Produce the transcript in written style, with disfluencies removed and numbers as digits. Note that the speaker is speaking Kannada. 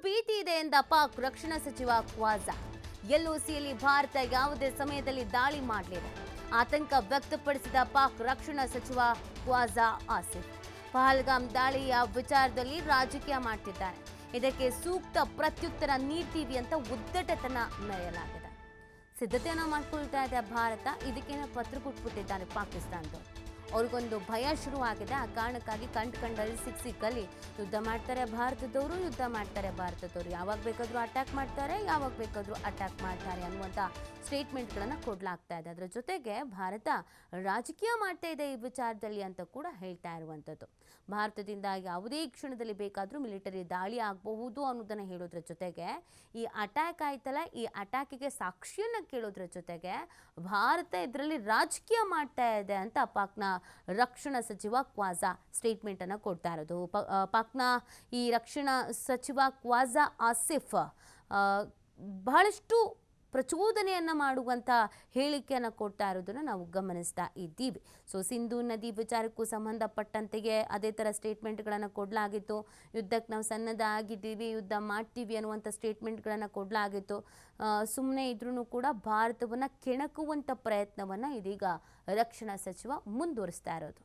ಭೀತಿ ಇದೆ ಎಂದ ಪಾಕ್ ರಕ್ಷಣಾ ಸಚಿವ ಕ್ವಾಜಾ. ಎಲ್ಒಸಿಯಲ್ಲಿ ಭಾರತ ಯಾವುದೇ ಸಮಯದಲ್ಲಿ ದಾಳಿ ಮಾಡಲಿದೆ ಆತಂಕ ವ್ಯಕ್ತಪಡಿಸಿದ ಪಾಕ್ ರಕ್ಷಣಾ ಸಚಿವ ಕ್ವಾಜಾ ಆಸಿಫ್. ಪಹಲ್ಗಾಮ್ ದಾಳಿಯ ವಿಚಾರದಲ್ಲಿ ರಾಜಕೀಯ ಮಾಡ್ತಿದ್ದಾರೆ, ಇದಕ್ಕೆ ಸೂಕ್ತ ಪ್ರತ್ಯುತ್ತರ ನೀಡ್ತೀವಿ ಅಂತ ಉದ್ದಟತನ ಮೆರೆಯಲಾಗಿದೆ. ಸಿದ್ಧತೆಯನ್ನು ಮಾಡಿಕೊಳ್ತಾ ಇದೆ ಭಾರತ, ಇದಕ್ಕೇನೋ ಪತ್ರ ಕೊಟ್ಬಿಟ್ಟಿದ್ದಾರೆ ಪಾಕಿಸ್ತಾನದವರು. ಅವ್ರಿಗೊಂದು ಭಯ ಶುರುವಾಗಿದೆ. ಆ ಕಾರಣಕ್ಕಾಗಿ ಕಂಡಲ್ಲಿ ಸಿಕ್ಕಲ್ಲಿ ಯುದ್ಧ ಮಾಡ್ತಾರೆ ಭಾರತದವರು, ಯಾವಾಗ ಬೇಕಾದರೂ ಅಟ್ಯಾಕ್ ಮಾಡ್ತಾರೆ, ಯಾವಾಗ ಬೇಕಾದರೂ ಅಟ್ಯಾಕ್ ಮಾಡ್ತಾರೆ ಅನ್ನುವಂಥ ಸ್ಟೇಟ್ಮೆಂಟ್ಗಳನ್ನು ಕೊಡಲಾಗ್ತಾ ಇದೆ. ಅದರ ಜೊತೆಗೆ ಭಾರತ ರಾಜಕೀಯ ಮಾಡ್ತಾ ಇದೆ ಈ ವಿಚಾರದಲ್ಲಿ ಅಂತ ಕೂಡ ಹೇಳ್ತಾ ಇರುವಂಥದ್ದು. ಭಾರತದಿಂದ ಯಾವುದೇ ಕ್ಷಣದಲ್ಲಿ ಬೇಕಾದರೂ ಮಿಲಿಟರಿ ದಾಳಿ ಆಗಬಹುದು ಅನ್ನೋದನ್ನು ಹೇಳೋದ್ರ ಜೊತೆಗೆ, ಈ ಅಟ್ಯಾಕ್ ಆಯ್ತಲ್ಲ, ಈ ಅಟ್ಯಾಕಿಗೆ ಸಾಕ್ಷಿಯನ್ನು ಕೇಳೋದ್ರ ಜೊತೆಗೆ ಭಾರತ ಇದರಲ್ಲಿ ರಾಜಕೀಯ ಮಾಡ್ತಾ ಇದೆ ಅಂತ ಪಾಕ್ನ ರಕ್ಷಣಾ ಸಚಿವ ಕ್ವಾಜಾ ಸ್ಟೇಟ್ಮೆಂಟ್ ಅನ್ನು ಕೊಡ್ತಾ ಇರೋದು. ಪಾಕ್ನ ಈ ರಕ್ಷಣಾ ಸಚಿವ ಕ್ವಾಜಾ ಆಸಿಫ್ ಬಹಳಷ್ಟು ಪ್ರಚೋದನೆಯನ್ನು ಮಾಡುವಂಥ ಹೇಳಿಕೆಯನ್ನು ಕೊಡ್ತಾ ಇರೋದನ್ನು ನಾವು ಗಮನಿಸ್ತಾ ಇದ್ದೀವಿ. ಸಿಂಧೂ ನದಿ ವಿಚಾರಕ್ಕೂ ಸಂಬಂಧಪಟ್ಟಂತೆಯೇ ಅದೇ ಥರ ಸ್ಟೇಟ್ಮೆಂಟ್ಗಳನ್ನು ಕೊಡಲಾಗಿತ್ತು. ಯುದ್ಧಕ್ಕೆ ನಾವು ಸನ್ನದ್ಧ ಆಗಿದ್ದೀವಿ, ಯುದ್ಧ ಮಾಡ್ತೀವಿ ಅನ್ನುವಂಥ ಸ್ಟೇಟ್ಮೆಂಟ್ಗಳನ್ನು ಕೊಡಲಾಗಿತ್ತು. ಸುಮ್ಮನೆ ಇದ್ರೂ ಕೂಡ ಭಾರತವನ್ನು ಕೆಣಕುವಂಥ ಪ್ರಯತ್ನವನ್ನು ಇದೀಗ ರಕ್ಷಣಾ ಸಚಿವ ಮುಂದುವರಿಸ್ತಾ ಇರೋದು.